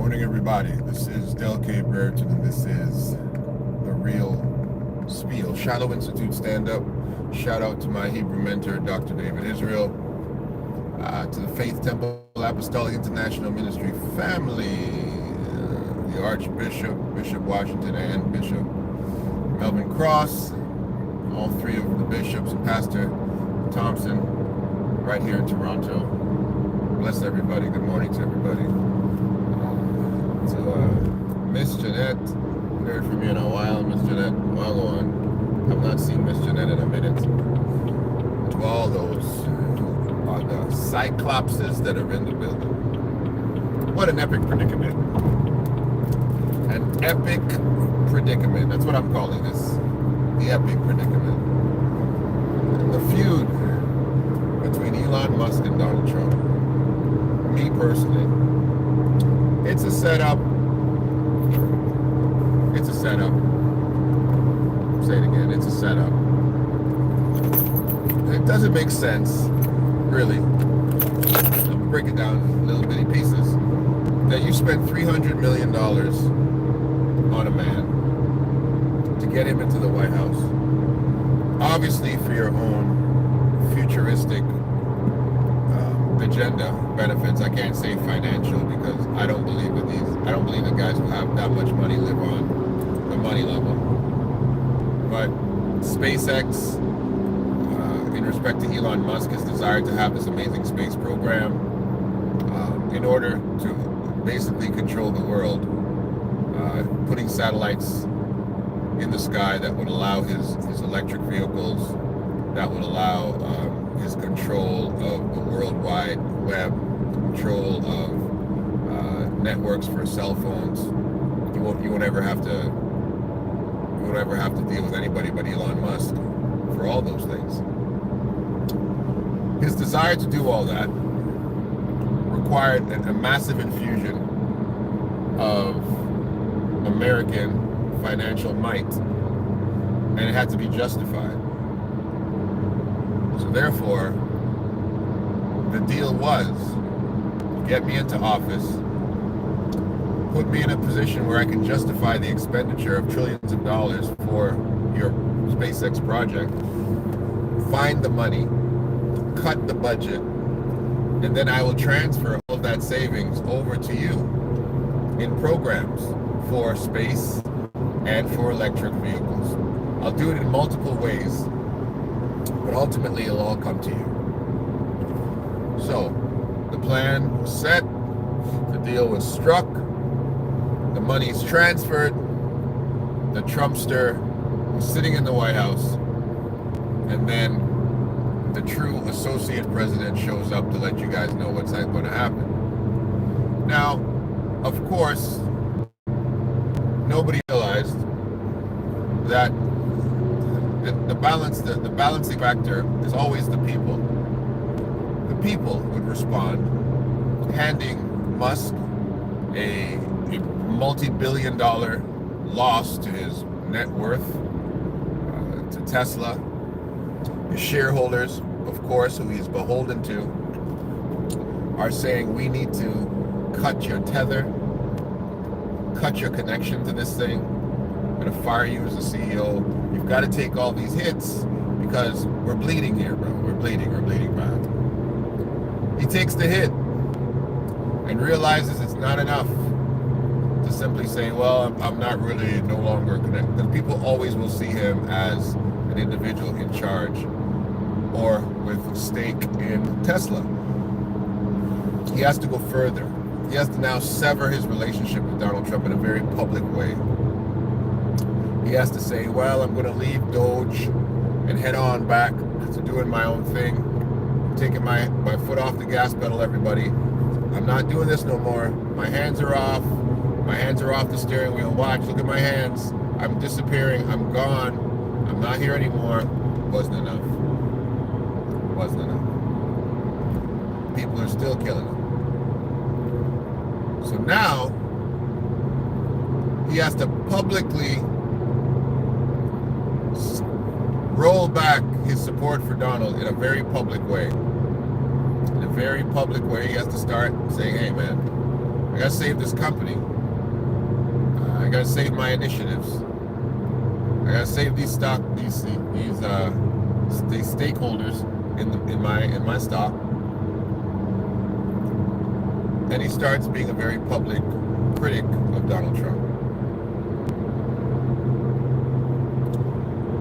Morning, everybody. This is Del K. Brereton, and this is The Real Spiel. Shiloh Institute stand-up. Shout out to my Hebrew mentor, Dr. David Israel. To the Faith Temple Apostolic International Ministry family, the Archbishop, Bishop Washington, and Bishop Melvin Cross, all three of the bishops, and Pastor Thompson, right here in Toronto. Bless everybody. Good morning to everybody. To Miss Jeanette, heard from you in a while. Miss Jeanette, well on. Have not seen Miss Jeanette in a minute. To all those who are the cyclopses that are in the building. What an epic predicament. An epic predicament. That's what I'm calling this. The epic predicament. The feud between Elon Musk and Donald Trump. Me personally, it's a setup. It's a setup. Say it again. It's a setup. It doesn't make sense, really. I'll break it down in little bitty pieces. That you spent $300 million on a man to get him into the White House. Obviously for your own futuristic agenda benefits. I can't say financial because I don't believe that guys who have that much money live on the money level. But SpaceX, in respect to Elon Musk, has desired to have this amazing space program in order to basically control the world, putting satellites in the sky that would allow his electric vehicles, that would allow his control of the World Wide Web, control of networks for cell phones. You won't ever have to deal with anybody but Elon Musk for all those things. His desire to do all that required a massive infusion of American financial might, and it had to be justified. So therefore, the deal was get me into office, put me in a position where I can justify the expenditure of trillions of dollars for your SpaceX project, find the money, cut the budget, and then I will transfer all of that savings over to you in programs for space and for electric vehicles. I'll do it in multiple ways, but ultimately it'll all come to you. So the plan was set, the deal was struck, the money's transferred, the Trumpster was sitting in the White House, and then the true associate president shows up to let you guys know what's going to happen. Now, of course, nobody realized that the balancing factor is always the people. The people would respond, handing Musk a multi-billion-dollar loss to his net worth, to Tesla. His shareholders, of course, who he's beholden to, are saying, we need to cut your tether, cut your connection to this thing. I'm going to fire you as a CEO. You've got to take all these hits because we're bleeding here, bro. We're bleeding bad. He takes the hit and realizes it's not enough to simply say, well, I'm not really no longer connected. Because people always will see him as an individual in charge or with stake in Tesla. He has to go further. He has to now sever his relationship with Donald Trump in a very public way. He has to say, well, I'm going to leave Doge and head on back to doing my own thing. I'm taking my foot off the gas pedal, everybody. I'm not doing this no more. My hands are off. My hands are off the steering wheel. Watch, look at my hands. I'm disappearing. I'm gone. I'm not here anymore. Wasn't enough. Wasn't enough. People are still killing him. So now, he has to publicly roll back his support for Donald in a very public way. In a very public way, he has to start saying, hey man, I gotta save this company. I gotta save my initiatives. I gotta save these stakeholders in my stock. And he starts being a very public critic of Donald Trump.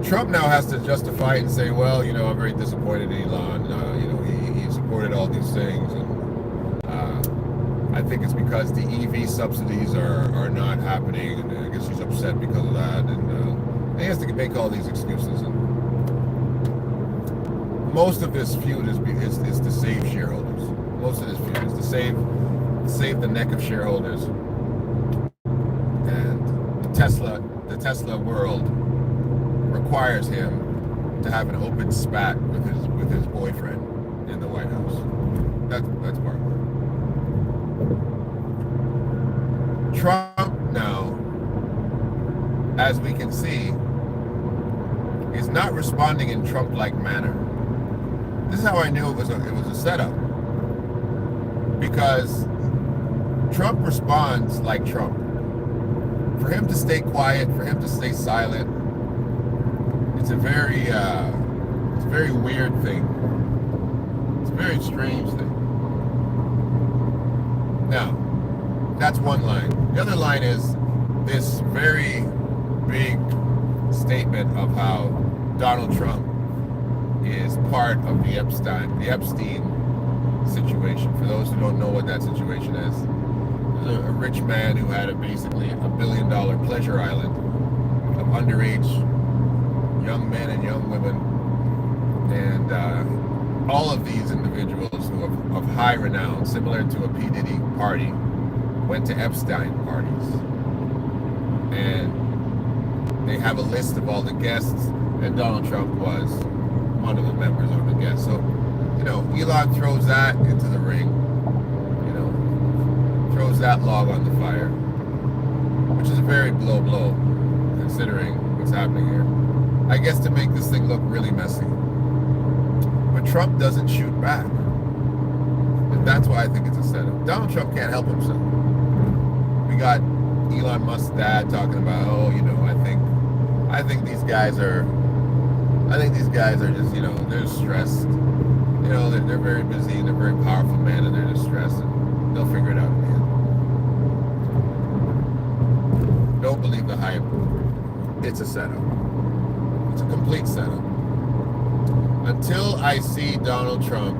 Trump now has to justify it and say, well, I'm very disappointed in Elon. He supported all these things, and I think it's because the EV subsidies are not happening, and I guess he's upset because of that, and he has to make all these excuses. And most of this feud is to save shareholders. Most of this feud is to save the neck of shareholders, and the Tesla world requires him to have an open spat with his boyfriend in the White House. That's part of it. Trump now, as we can see, is not responding in Trump-like manner. This is how I knew it was a setup, because Trump responds like Trump. For him to stay quiet, for him to stay silent, it's a very weird thing. It's a very strange thing. Now, that's one line. The other line is this very big statement of how Donald Trump is part of the Epstein situation. For those who don't know what that situation is, there's a rich man who had basically $1 billion pleasure island of underage young men and young women, and all of these individuals who of high renown, similar to a P. Diddy party, went to Epstein parties, and they have a list of all the guests, and Donald Trump was one of the members of the guests. So, Elon throws that into the ring, throws that log on the fire, which is a very blow, considering what's happening here. I guess to make this thing look really messy. But Trump doesn't shoot back. And that's why I think it's a setup. Donald Trump can't help himself. We got Elon Musk's dad talking about, I think these guys are just, they're stressed. They're very busy and they're very powerful men, and they're just stressed, and they'll figure it out in the end. Don't believe the hype. It's a setup. It's a complete setup. Until I see Donald Trump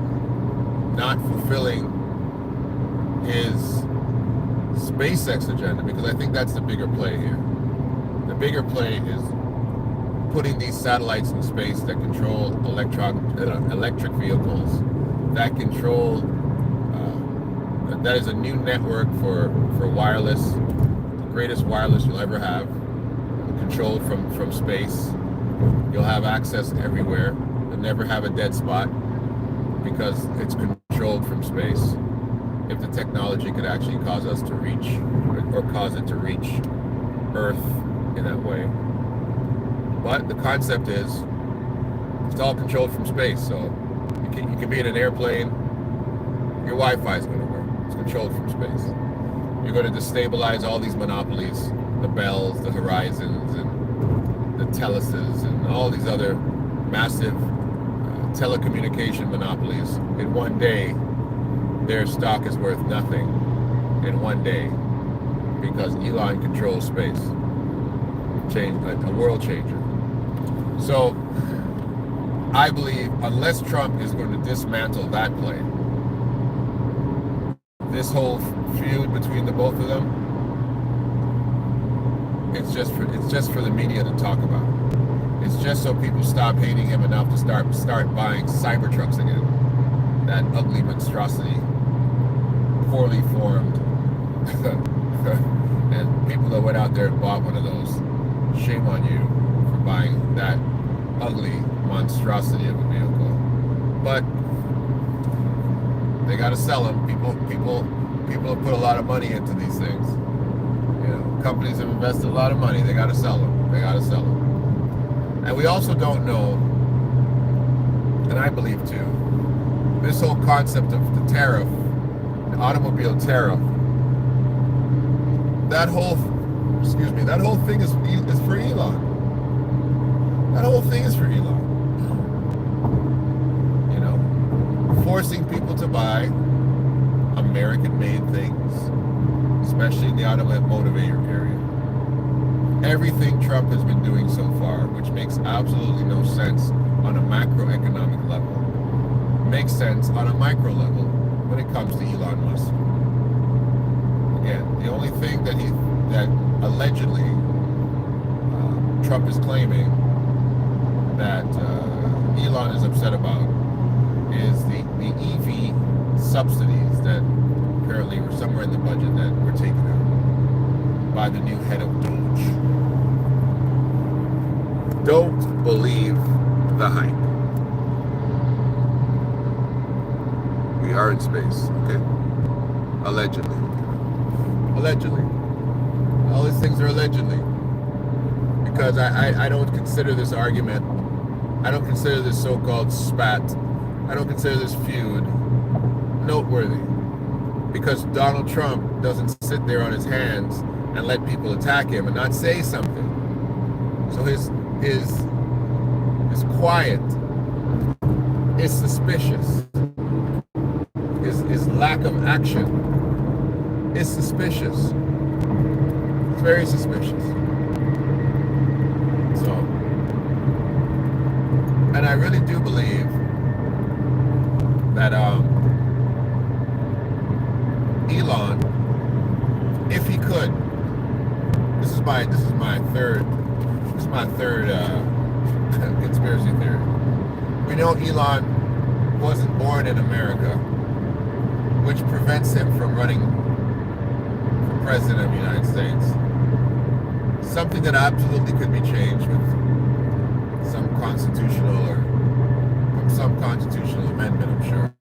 not fulfilling his SpaceX agenda, because I think that's the bigger play here. The bigger play is putting these satellites in space that control electric vehicles, that is a new network for wireless, the greatest wireless you'll ever have, controlled from space. You'll have access everywhere. You'll never have a dead spot because it's controlled from space. If the technology could actually cause us to reach, or cause it to reach Earth in that way. But the concept is it's all controlled from space. So you can be in an airplane, your Wi-Fi is going to work. It's controlled from space. You're going to destabilize all these monopolies, the Bells, the Horizons, and the Teleses, and all these other massive telecommunication monopolies. In one day, their stock is worth nothing. In one day, because Elon controls space. A world changer. So I believe unless Trump is going to dismantle that play, this whole feud between the both of them, it's just for the media to talk about. It's just so people stop hating him enough to start buying Cybertrucks again. That ugly monstrosity, poorly formed, and people that went out there and bought one of those, shame on you for buying that ugly monstrosity of a vehicle. But they got to sell them. People have put a lot of money into these things. Companies have invested a lot of money. They got to sell them. And we also don't know, and I believe too, this whole concept of the tariff, the automobile tariff, that whole, that whole thing is for Elon. That whole thing is for Elon. You know, forcing people to buy American-made things, especially in the automotive area. Everything Trump has been doing so far, which makes absolutely no sense on a macroeconomic level, makes sense on a micro level when it comes to Elon Musk. Again, the only thing that allegedly Trump is claiming that Elon is upset about is the EV subsidies that apparently were somewhere in the budget that were taken out by the new head of Doge. Don't believe the hype. We are in space, okay? Allegedly. Allegedly. All these things are allegedly. Because I don't consider this argument, I don't consider this so-called spat, I don't consider this feud noteworthy. Because Donald Trump doesn't sit there on his hands and let people attack him and not say something. So his quiet is suspicious. His lack of action is suspicious. It's very suspicious. So, and I really do believe that Elon, if he could, this is my third conspiracy theory. We know Elon wasn't born in America, which prevents him from running for president of the United States. Something that absolutely could be changed with some constitutional amendment, I'm sure.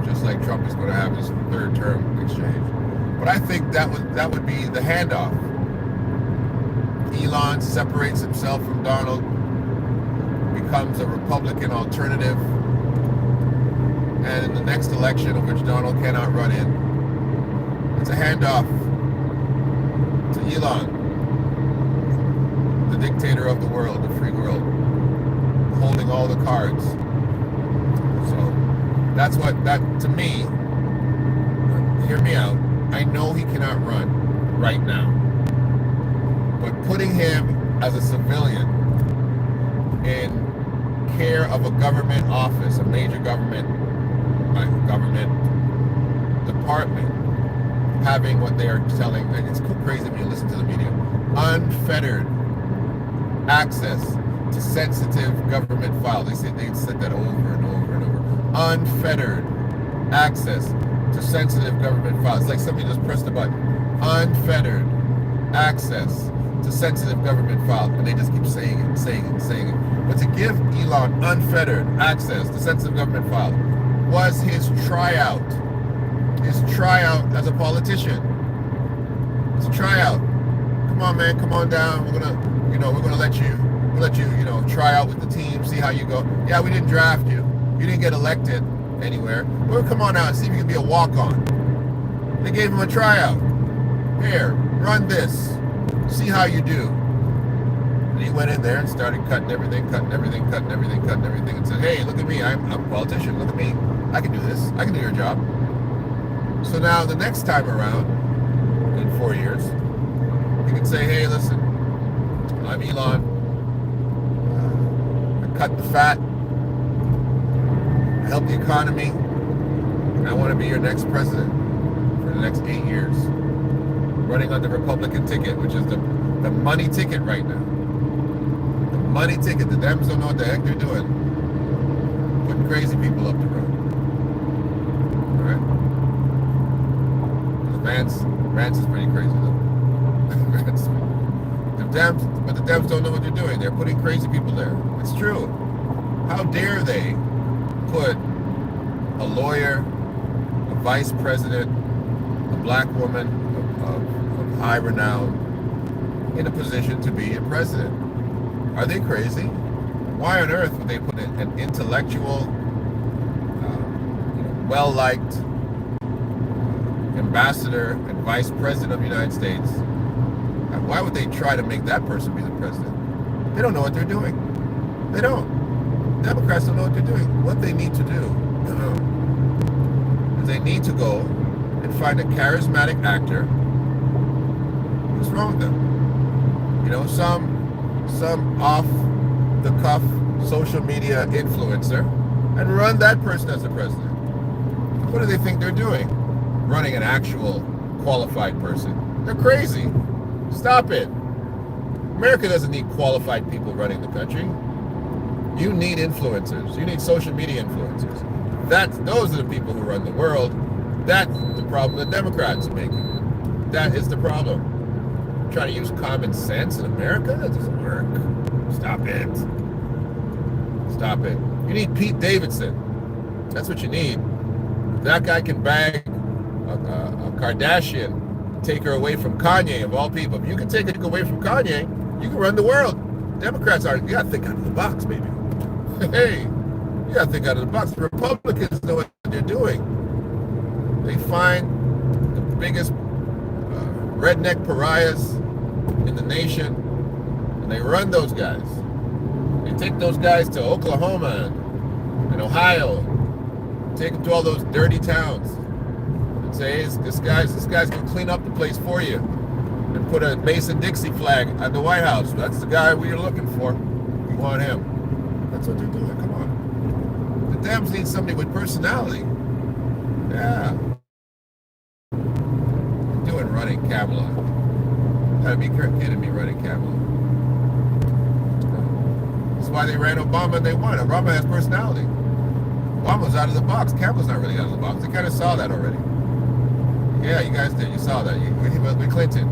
Just like Trump is going to have his third term exchange. But I think that would be the handoff. Elon separates himself from Donald, becomes a Republican alternative, and in the next election, of which Donald cannot run in, it's a handoff to Elon, the dictator of the world, the free world, holding all the cards. So that's to me, hear me out, I know he cannot run right now. But putting him as a civilian in care of a government office, a major government department, having what they are telling, it's crazy when you listen to the media, unfettered access to sensitive government files. They said that over and over and over. Unfettered access to sensitive government files. It's like somebody just pressed a button. Unfettered access to sensitive government files, and they just keep saying it. But to give Elon unfettered access to sensitive government files was his tryout as a politician. It's a tryout. Come on, man, come on down. We're gonna let you try out with the team, see how you go. Yeah, we didn't draft you. You didn't get elected anywhere. Well, come on out and see if you can be a walk-on. They gave him a tryout. Here, run this. See how you do. And he went in there and started cutting everything, and said, hey, look at me, I'm a politician, look at me. I can do this, I can do your job. So now the next time around, in 4 years, he can say, hey, listen, I'm Elon. I cut the fat, I help the economy, and I want to be your next president for the next 8 years. Running on the Republican ticket, which is the money ticket right now. The money ticket. The Dems don't know what the heck they're doing. Putting crazy people up the road. All right? Vance is pretty crazy though. The Dems don't know what they're doing. They're putting crazy people there. It's true. How dare they put a lawyer, a vice president, a black woman of high renown in a position to be a president? Are they crazy? Why on earth would they put an intellectual, well-liked, ambassador and vice president of the United States. Why would they try to make that person be the president? They don't know what they're doing. They don't. Democrats don't know what they're doing. What they need to do is they need to go and find a charismatic actor. What's wrong with them? You know, some off-the-cuff social media influencer, and run that person as the president. What do they think they're doing? Running an actual qualified person. They're crazy. Stop it. America doesn't need qualified people running the country. You need influencers. You need social media influencers. Those are the people who run the world. That's the problem the Democrats are making. That is the problem. Trying to use common sense in America? That doesn't work. Stop it. Stop it. You need Pete Davidson. That's what you need. That guy can bag a Kardashian, take her away from Kanye, of all people. If you can take her away from Kanye, you can run the world. Democrats you gotta think out of the box, baby. Hey, you gotta think out of the box. The Republicans know what they're doing. They find the biggest redneck pariahs in the nation, and they run those guys. They take those guys to Oklahoma and Ohio, take them to all those dirty towns, and say, hey, this guy's gonna clean up the place for you, and put a Mason-Dixie flag at the White House. That's the guy we're looking for. We want him. That's what they're doing. Come on. The Dems need somebody with personality. Yeah. They're doing running Camelot. Gotta be kidding me, running Camelot. That's why they ran Obama and they won. Obama has personality. Obama's out of the box. Camelot's not really out of the box. They kind of saw that already. Yeah, you guys did. You saw that. With Clinton,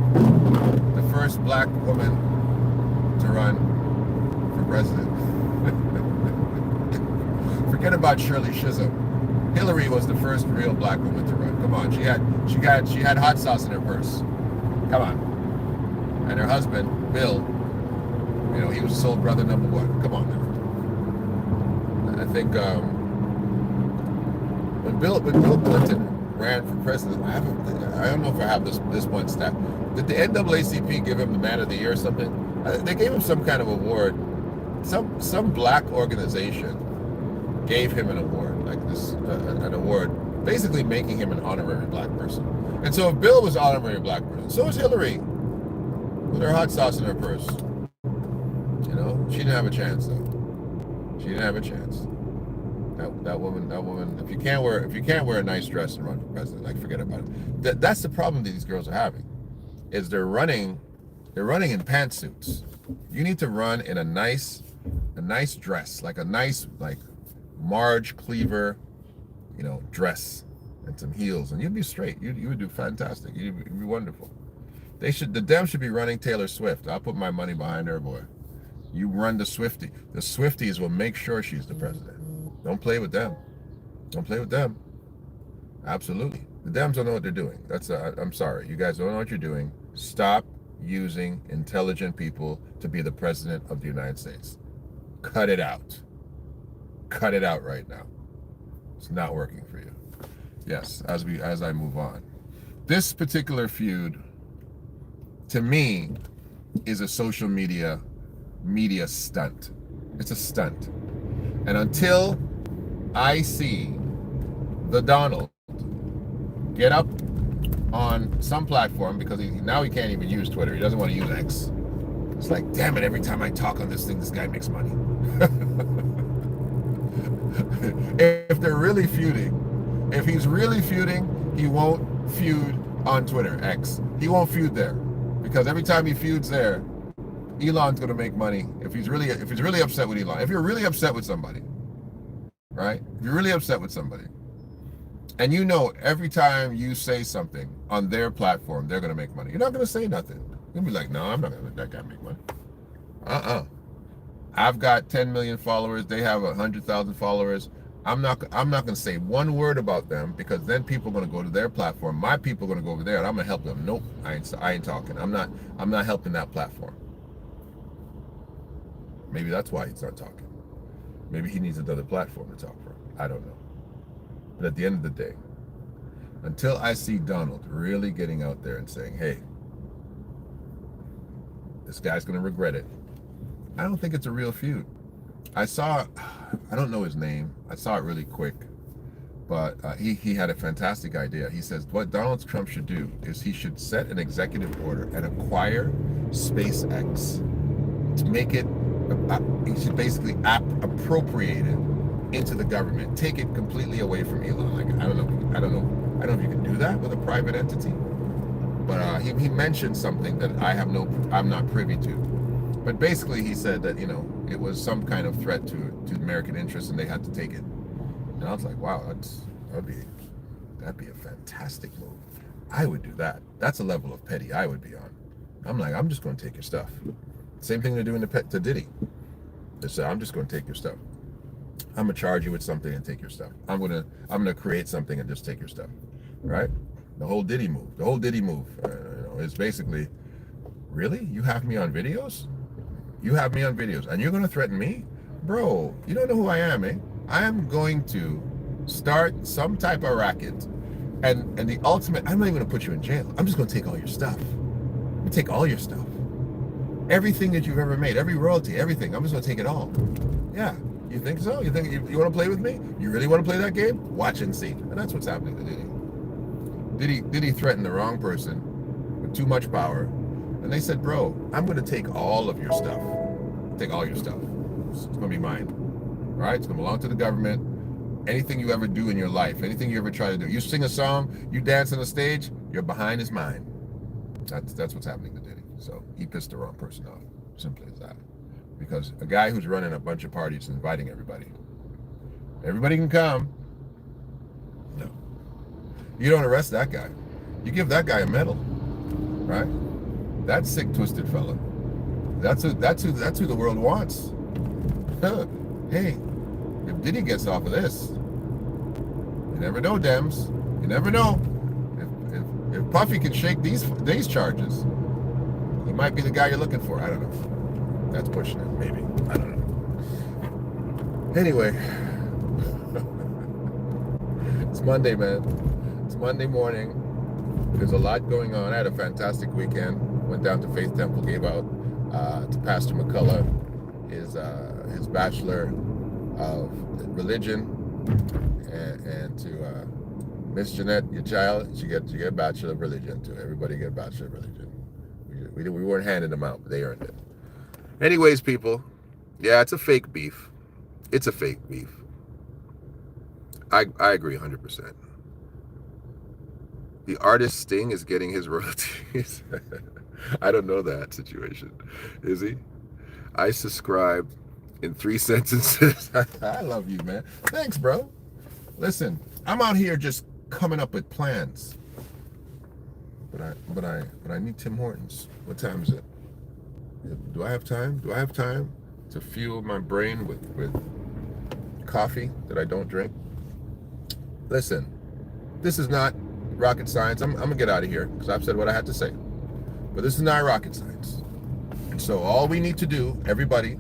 the first black woman to run for president. Forget about Shirley Chisholm. Hillary was the first real black woman to run. Come on, she had hot sauce in her purse. Come on. And her husband, Bill, you know, he was soul brother number one. Come on now. I think when Bill Clinton ran for president, I don't know if I have this one stat. Did the NAACP give him the Man of the Year or something? They gave him some kind of award. Some black organization gave him an award, like this, an award, basically making him an honorary black person. And so if Bill was an honorary black person, so was Hillary, with her hot sauce in her purse. You know, she didn't have a chance though. She didn't have a chance. That woman. If you can't wear a nice dress and run for president, like forget about it. That's the problem that these girls are having, is they're running in pantsuits. You need to run in a nice dress, like a nice Marge Cleaver, you know, dress and some heels, and you'd be straight. You would do fantastic. You'd be wonderful. The Dems should be running Taylor Swift. I'll put my money behind her, boy. You run the Swiftie. The Swifties will make sure she's the president. Don't play with them. Don't play with them. Absolutely. The Dems don't know what they're doing. I'm sorry. You guys don't know what you're doing. Stop using intelligent people to be the president of the United States. Cut it out. Cut it out right now. It's not working for you. Yes, as I move on. This particular feud, to me, is a social media stunt. It's a stunt. And until I see the Donald get up on some platform, because now he can't even use Twitter. He doesn't want to use X. It's like, damn it, every time I talk on this thing, this guy makes money. If they're really feuding, if he's really feuding, he won't feud on Twitter, X. He won't feud there, because every time he feuds there, Elon's going to make money. If he's really upset with Elon, if you're really upset with somebody, right? If you're really upset with somebody, and you know every time you say something on their platform, they're going to make money. You're not going to say nothing. You'll be like, no, I'm not going to let that guy make money. I've got 10 million followers. They have 100,000 followers. I'm not going to say one word about them, because then people are going to go to their platform. My people are going to go over there, and I'm going to help them. Nope, I ain't talking. I'm not helping that platform. Maybe that's why he's not talking. Maybe he needs another platform to talk from. I don't know. But at the end of the day, until I see Donald really getting out there and saying, hey, this guy's going to regret it, I don't think it's a real feud. I don't know his name. I saw it really quick. But he had a fantastic idea. He says what Donald Trump should do is he should set an executive order and acquire SpaceX to make it, he should basically appropriate it into the government, take it completely away from Elon. Like, I don't know if you can do that with a private entity. But he mentioned something that I'm not privy to. But basically he said that, it was some kind of threat to American interests and they had to take it. And I was like, wow, that'd be a fantastic move. I would do that. That's a level of petty I would be on. I'm like, I'm just going to take your stuff. Same thing they're doing to Diddy. They say, I'm just going to take your stuff. I'm gonna charge you with something and take your stuff. I'm gonna create something and just take your stuff. Right? The whole Diddy move. Is basically, really? You have me on videos? You have me on videos, and you're gonna threaten me, bro? You don't know who I am, eh? I am going to start some type of racket, and the ultimate. I'm not even gonna put you in jail. I'm just gonna take all your stuff. I'm gonna take all your stuff, everything that you've ever made, every royalty, everything. I'm just gonna take it all. Yeah, you think so? You think you want to play with me? You really want to play that game? Watch and see. And that's what's happening to Diddy. Diddy threatened the wrong person with too much power, and they said, bro, I'm gonna take all of your stuff. Take all your stuff. It's gonna be mine. All right? It's gonna belong to the government. Anything you ever do in your life, anything you ever try to do, you sing a song, you dance on the stage, your behind is mine. That's what's happening to Diddy. So he pissed the wrong person off. Simply as that. Because a guy who's running a bunch of parties and inviting everybody can come. No. You don't arrest that guy. You give that guy a medal. Right? That sick, twisted fella. That's who the world wants. Hey, if Diddy gets off of this, you never know, Dems. You never know. If Puffy can shake these charges, he might be the guy you're looking for. I don't know. That's pushing it, maybe. I don't know. Anyway, it's Monday, man. It's Monday morning. There's a lot going on. I had a fantastic weekend. Went down to Faith Temple, gave out to Pastor McCullough his Bachelor of Religion, and to Miss Jeanette, your child, she get a Bachelor of Religion too. Everybody get a Bachelor of Religion. We weren't handing them out, but they earned it. Anyways, people, yeah, it's a fake beef. It's a fake beef. I agree 100%. The artist Sting is getting his royalties. I don't know that situation. Is he? I subscribed in 3 sentences. I love you, man. Thanks, bro. Listen, I'm out here just coming up with plans. But I need Tim Hortons. What time is it? Do I have time? Do I have time to fuel my brain with coffee that I don't drink? Listen, this is not rocket science. I'm gonna get out of here because I've said what I had to say. But this is not rocket science. And so all we need to do, everybody,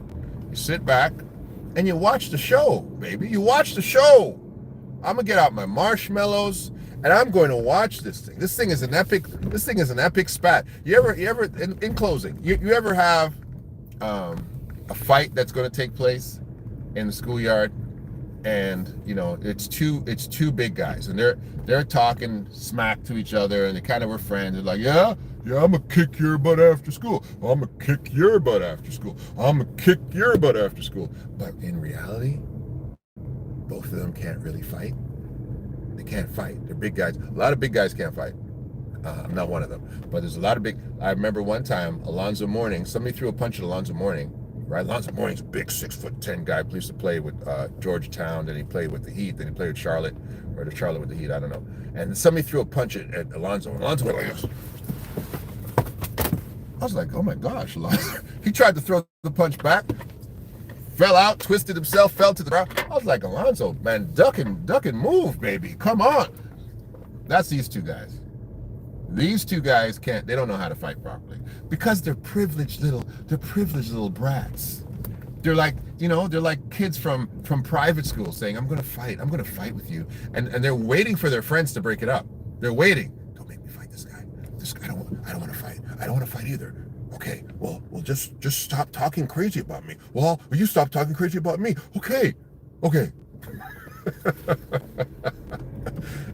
you sit back and you watch the show, baby. You watch the show. I'm gonna get out my marshmallows and I'm going to watch this thing. This thing is an epic spat. You ever in closing, you ever have a fight that's going to take place in the schoolyard, and it's two big guys and they're talking smack to each other and they kind of were friends. They're like, yeah, I'm gonna kick your butt after school. I'm gonna kick your butt after school. I'm gonna kick your butt after school. But in reality, both of them can't really fight. They can't fight. They're big guys. A lot of big guys can't fight. I'm not one of them. But there's a lot of big. I remember one time, Alonzo Mourning, somebody threw a punch at Alonzo Mourning. Right? Alonzo Mourning's a big 6'10" guy. He used to play with Georgetown, then he played with the Heat, then he played with Charlotte, or the Charlotte with the Heat, I don't know. And somebody threw a punch at Alonzo, and Alonzo went like this. I was like, oh my gosh, Alonzo. He tried to throw the punch back, fell out, twisted himself, fell to the ground. I was like, Alonzo, man, duck and move, baby. Come on. That's these two guys. These two guys they don't know how to fight properly because they're privileged little brats. They're like, they're like kids from private school saying, I'm gonna fight with you. And they're waiting for their friends to break it up. They're waiting. Don't make me fight this guy. This guy, I don't want to fight. I don't want to fight either. Okay, well, just stop talking crazy about me. Well, you stop talking crazy about me. Okay.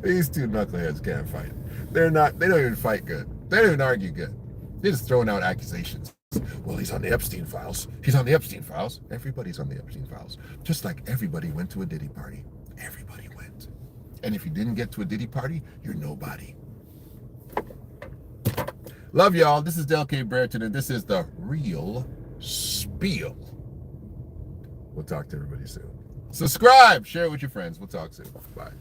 These two knuckleheads can't fight. They don't even fight good. They don't even argue good. They're just throwing out accusations. Well, he's on the Epstein files. He's on the Epstein files. Everybody's on the Epstein files. Just like everybody went to a Diddy party. Everybody went. And if you didn't get to a Diddy party, you're nobody. Love y'all. This is Del K. Brereton, and this is the Real Spiel. We'll talk to everybody soon. Subscribe. Share it with your friends. We'll talk soon. Bye.